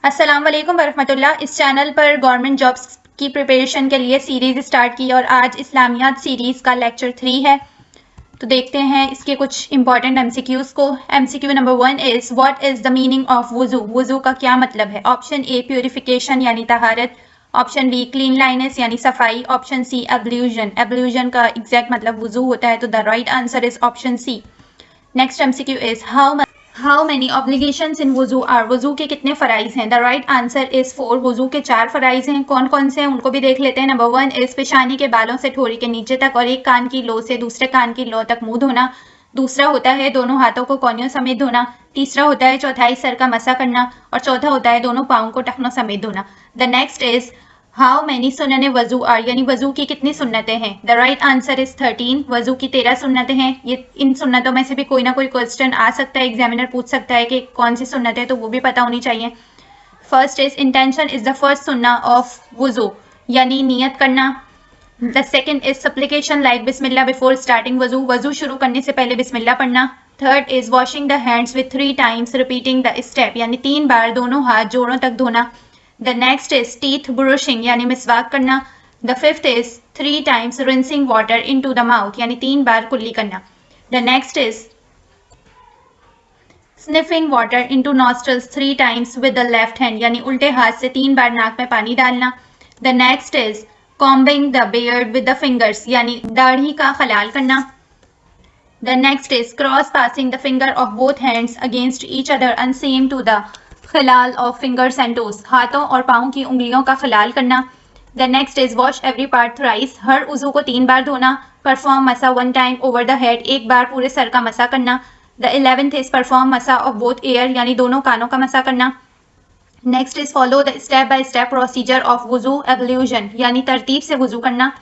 अस्सलाम वालेकुम वरहमतुल्लाह। इस चैनल पर गवर्नमेंट जॉब्स की प्रिपरेशन के लिए सीरीज़ स्टार्ट की और आज इस्लामियात सीरीज़ का लेक्चर 3 है। तो देखते हैं इसके कुछ इंपॉर्टेंट एमसीक्यूज़ को। MCQ number 1 is what is the meaning of वुज़ू। वुज़ू का क्या मतलब है? ऑप्शन ए प्योरिफिकेशन यानी तहारत, ऑप्शन बी क्लीनलाइनेस यानी सफाई, ऑप्शन सी एब्ल्यूजन। एब्ल्यूजन का एग्जैक्ट मतलब वुज़ू होता है, तो the right answer is option C. Next MCQ is how many obligations in वुज़ू आर। वुज़ू के कितने फ़राइज़ हैं? The right answer is 4। वुज़ू के 4 फ़राइज़ हैं। कौन कौन से हैं उनको भी देख लेते हैं। नंबर 1 इज पेशानी के बालों से ठोड़ी के नीचे तक और एक कान की लो से दूसरे कान की लो तक मुंह धोना। दूसरा होता है दोनों हाथों को कोहनियों समेत धोना। तीसरा होता है चौथाई सर का मसा करना और चौथा होता है दोनों पाँव को टखनों समेत धोना। The next is how many सुन्नते वजू आर, यानी वजू की कितनी सुन्नतें हैं। The right answer is 13। वजू की 13 सुन्नतें हैं। ये इन सुन्नतों में से भी कोई ना कोई क्वेश्चन आ सकता है, एग्जामिनर पूछ सकता है कि कौन सी सुन्नत है, तो वो भी पता होनी चाहिए। First is intention is the first सुन्ना ऑफ वजू, यानी नियत करना। The second is supplication like बिस्मिल्लाह बिफोर स्टार्टिंग वजू, वजू शुरू करने से पहले बिस्मिल्लाह पढ़ना। Third is washing the hands with 3 times repeating the step, यानी 3 बार दोनों हाथ जोड़ों तक धोना। The next is teeth brushing यानी मिसवाक करना। The fifth is 3 times rinsing water into the mouth यानी 3 बार कुल्ली करना। The next is sniffing water into nostrils 3 times with the left hand यानी उल्टे हाथ से 3 बार नाक में पानी डालना। The next is combing the beard with the fingers यानी दाढ़ी का खलाल करना। The next is cross passing the finger of both hands against each other and same to the खिलाल ऑफ फिंगर्स एंड टोस, हाथों और पाँव की उंगलियों का खिलाल करना। The next is wash every part thrice, हर उज़ू को 3 बार धोना। परफॉर्म मसा 1 टाइम ओवर द हेड, एक बार पूरे सर का मसा करना। द 11th इज परफॉर्म मसा ऑफ बोथ एयर यानी दोनों कानों का मसा करना। Next is follow the step by step procedure of वुज़ू एब्ल्यूजन यानी तरतीब से वुज़ू करना।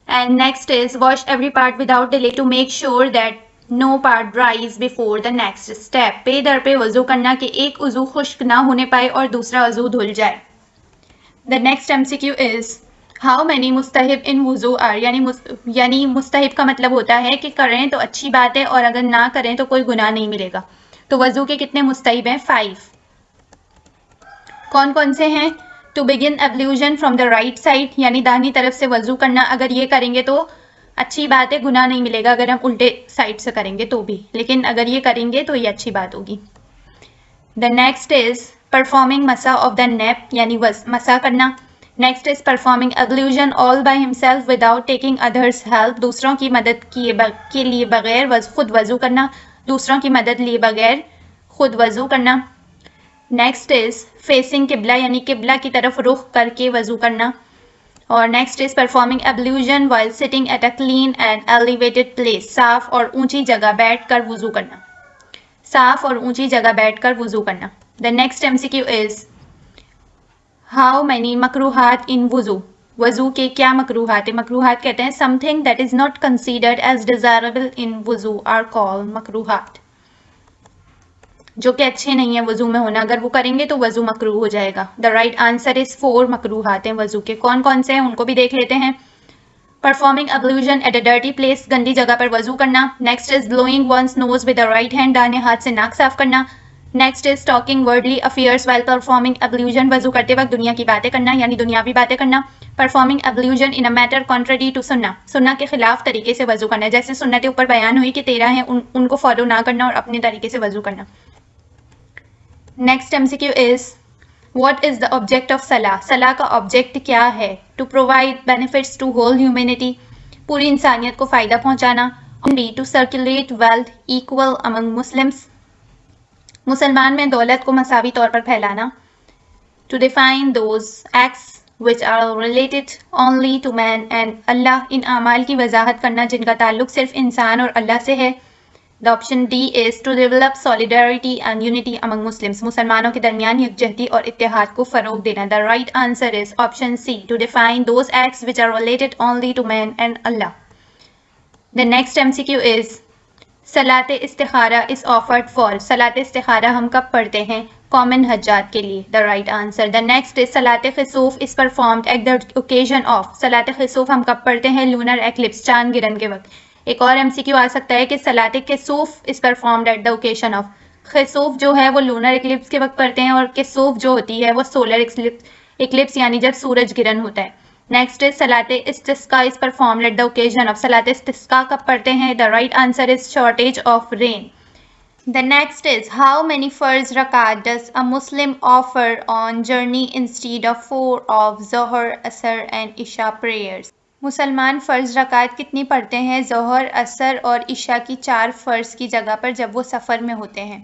And next is wash every part without delay to make sure that no part dries before the next step, पे दर पे वजू करना कि एक उजू खुश्क ना होने पाए और दूसरा वजू धुल जाए। The next MCQ is how many मुस्तहिब इन वजू आर, यानी मुस्तहिब का मतलब होता है कि करें तो अच्छी बात है और अगर ना करें तो कोई गुनाह नहीं मिलेगा। तो वजू के कितने मुस्तहिब हैं? 5। कौन कौन से हैं? To begin ablution from the right side यानी दाहिनी तरफ से वजू करना, अगर ये करेंगे तो अच्छी बात है, गुनाह नहीं मिलेगा। अगर हम उल्टे साइड से करेंगे तो भी, लेकिन अगर ये करेंगे तो ये अच्छी बात होगी। द नेक्स्ट इज परफॉर्मिंग मसा ऑफ द नेप यानी मसा करना। Next is performing ablution all by himself without taking others help, दूसरों की मदद के लिए बगैर खुद वजू करना, दूसरों की मदद लिए बगैर खुद वजू करना। नेक्स्ट इज फेसिंग किबला यानी किबला की तरफ रुख करके वजू करना। और next is performing ablution while sitting at a clean and elevated place, साफ और ऊंची जगह बैठकर वुजू करना। साफ और ऊंची जगह बैठकर वुजू करना। The next MCQ is how many मकरूहात इन वुजू। वजू के क्या मकरूहात है? मकरूहात कहते हैं something that is not considered as desirable in वुजू आर कॉल्ड मकरूहात, जो कि अच्छे नहीं है वजू में होना, अगर वो करेंगे तो वजू मकरूह हो जाएगा। द राइट आंसर इज 4 मकरूहात हैं वजू के। कौन कौन से हैं उनको भी देख लेते हैं। Performing ablution at a dirty place, गंदी जगह पर वजू करना। Next is blowing one's nose with the right hand, दाहिने हाथ से नाक साफ करना। Next is talking worldly affairs while performing ablution, वजू करते वक्त दुनिया की बातें करना यानी दुनियावी बातें करना। Performing ablution in a matter contrary to सुन्ना, सुन्ना के खिलाफ तरीके से वजू करना, जैसे सुन्नतें ऊपर बयान हुई कि 13 हैं, उनको फॉलो ना करना और अपने तरीके से वजू करना। Next MCQ is what is the object of सलाह। सलाह का ऑब्जेक्ट क्या है? To provide benefits to whole humanity, पूरी इंसानियत को फायदा पहुंचाना। B to circulate wealth equal among Muslims, मुसलमान में दौलत को मसावी तौर पर फैलाना। To define those acts which are related only to man and अल्लाह, इन आमाल की वजाहत करना जिनका ताल्लुक सिर्फ इंसान और अल्लाह से है। The option D is to develop solidarity and unity among Muslims, मुसलमानों के दरमियान यकजहती और इत्तेहाद को फरोग देना। The right answer is option C, to define those acts which are related only to man and Allah. The next MCQ is Salat इस्तिखारा is offered for, सलात इस्तिखारा हम कब पढ़ते हैं? कॉमन हज्जात के लिए। The right answer. The next is Salat खिसूफ is performed at the occasion of, सलात खिसूफ हम कब पढ़ते हैं? लूनर एक्लिप्स, चांद गिरन के वक्त। एक और एमसीक्यू आ सकता है कि सलात किसूफ is performed at the occasion of, खसूफ जो है वो लूनर इक्लिप्स के वक्त पड़ते हैं और किसूफ जो होती है वो सोलर इक्लिप्स यानी जब सूरज गिरन होता है। नेक्स्ट इज सलाते इस्तिस्का is performed at the occasion of सलाते इस्तिस्का कब पढ़ते हैं? The right answer is shortage of rain. The next is how many farz rakat does a Muslim offer on journey instead of 4 of Zohar, Asr and Isha prayers? मुसलमान फ़र्ज़ रकात कितनी पढ़ते हैं ज़ोहर, असर और इशा की 4 फ़र्ज़ की जगह पर जब वो सफ़र में होते हैं?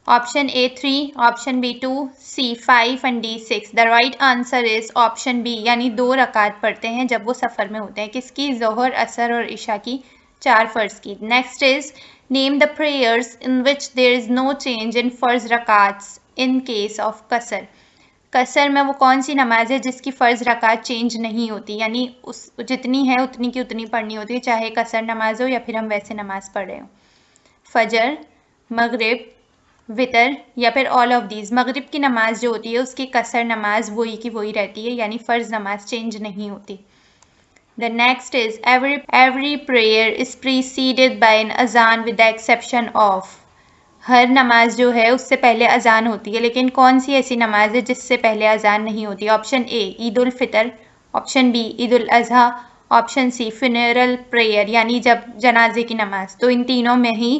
Option A 3, option B 2, C 5 and D 6। The right answer is option B यानी 2 रकात पढ़ते हैं जब वो सफ़र में होते हैं। किसकी? ज़ोहर, असर और इशा की 4 फ़र्ज़ की। Next is name the prayers in which there is no change in फ़र्ज़ रकात्स इन केस ऑफ कसर। कसर में वो कौन सी नमाज है जिसकी फ़र्ज़ रकात चेंज नहीं होती, यानी उस जितनी है उतनी की उतनी पढ़नी होती है, चाहे कसर नमाज हो या फिर हम वैसे नमाज पढ़ रहे हो। फजर, मगरिब, वितर या फिर ऑल ऑफ दीज। मगरिब की नमाज जो होती है उसकी कसर नमाज वही की वही रहती है, यानी फ़र्ज़ नमाज चेंज नहीं होती। The next is every prayer is preceded by an azan with the exception of। हर नमाज जो है उससे पहले अजान होती है, लेकिन कौन सी ऐसी नमाज है जिससे पहले अजान नहीं होती? Option A Eid ul Fitr, option B Eid ul Azha, option C funeral prayer यानी जब जनाजे की नमाज। तो इन तीनों में ही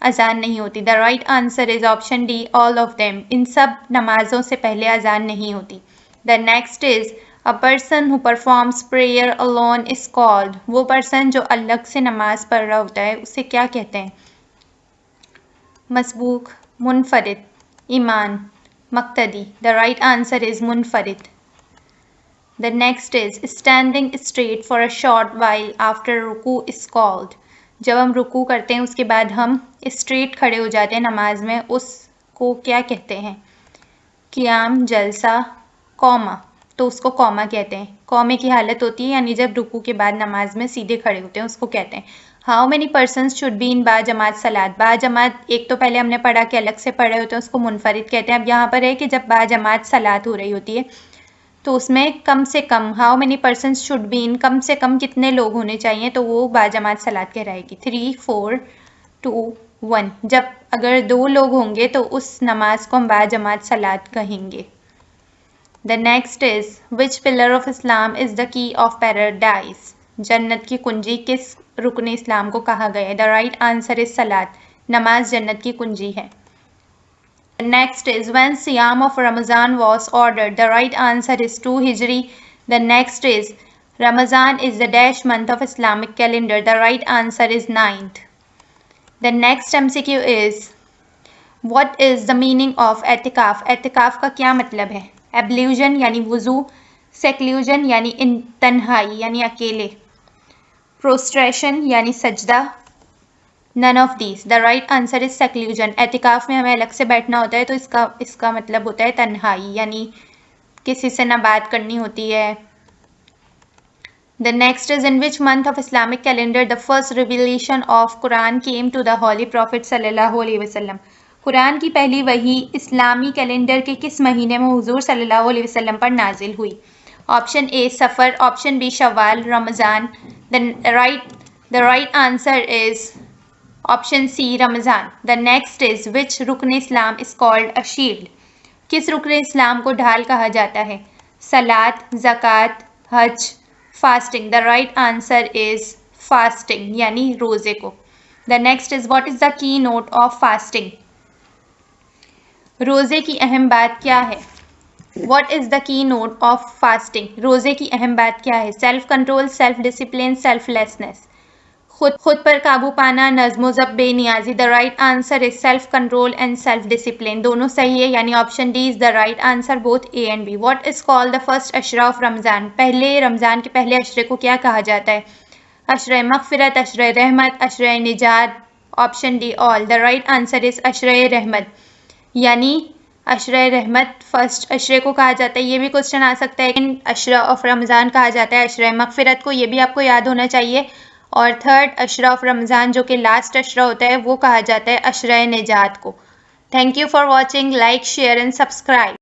अजान नहीं होती। The right answer is option D all of them. इन सब नमाजों से पहले अजान नहीं होती। The next is a person who performs prayer alone is called. वो पर्सन जो अलग से नमाज पढ़ रहा होता है उसे क्या कहते हैं? मसबूक, मुनफरिद, ईमान, मक्तदी। द राइट आंसर इज मुनफरिद। The next is standing straight for a short while after रुकू इज कॉल्ड। जब हम रुकू करते हैं उसके बाद हम स्ट्रेट खड़े हो जाते हैं नमाज में, उसको क्या कहते हैं? क़ियाम, जलसा, कौमा। तो उसको कौमा कहते हैं। कौमे की हालत होती है यानी जब रुकू के बाद नमाज में सीधे खड़े होते हैं, उसको कहते हैं। How many persons should be इन बा जमात सलात। बा जमात एक तो पहले हमने पढ़ा कि अलग से पढ़े होते हैं, उसको मुनफरिद कहते हैं। अब यहाँ पर है कि जब बा जमात सलात हो रही होती है तो उसमें कम से कम how many persons should be in, कम से कम कितने लोग होने चाहिए, तो वो बा जमात सलात कहलाएगी। 3, 4, 2, 1। जब अगर 2 लोग होंगे तो उस नमाज को हम बा जमात सलात कहेंगे। The next is which pillar of Islam is the key of paradise? जन्नत की कुंजी किस रुकन इस्लाम को कहा गया है? The right answer is सलात। नमाज जन्नत की कुंजी है। The next is when Siyam of Ramadan was ordered. The right answer is 2 Hijri. The next is Ramadan is the dash month of Islamic calendar. The right answer is 9th. The next MCQ is what is the meaning of एतिकाफ? एतिकाफ का क्या मतलब है? एब्ल्यूजन यानी वुजू, seclusion यानी तन्हाई यानी अकेले, prostration यानी सजदा, none of these. The right answer is seclusion. एतिकाफ में हमें अलग से बैठना होता है तो इसका मतलब होता है तन्हाई, यानी किसी से ना बात करनी होती है। The next is in which month of Islamic calendar the first revelation of Quran came to the holy prophet सल्लल्लाहु अलैहि वसल्लम। कुरान की पहली वही इस्लामी कैलेंडर के किस महीने में हुजूर सल्लल्लाहु अलैहि वसल्लम पर नाजिल हुई? Option A Safar, option B Shawwal, Ramzan. The right answer is option C Ramzan. The next is which रुकन Islam is called a shield. किस रुकन इस्लाम को ढाल कहा जाता है? सलात, ज़कात, हज, fasting. The right answer is fasting यानी रोज़े को। The next is what is the key note of fasting. रोज़े की अहम बात क्या है? What is the keynote of fasting? रोज़े की अहम बात क्या है? Self control, self discipline, selflessness. खुद पर काबू पाना, नज़्म ज़ब्त, बेनियाजी। The right answer is self control and self discipline. दोनों सही है यानी option D is the right answer, both A and B. What is called the first अशरा ऑफ रमज़ान। पहले रमज़ान के पहले अशरे को क्या कहा जाता है? अशरे मग़फ़िरत, अशरे रहमत, अशरे निजात। Option D all. The right answer is अशरे रहमत यानी अशरे रहमत फर्स्ट अशरे को कहा जाता है। ये भी क्वेश्चन आ सकता है कि अशरा ऑफ रमज़ान कहा जाता है अशरे मग़फ़िरत को, ये भी आपको याद होना चाहिए। और थर्ड अशरा ऑफ रमज़ान जो कि लास्ट अशरा होता है वो कहा जाता है अशरे निजात को। Thank you for watching. Like, share and subscribe.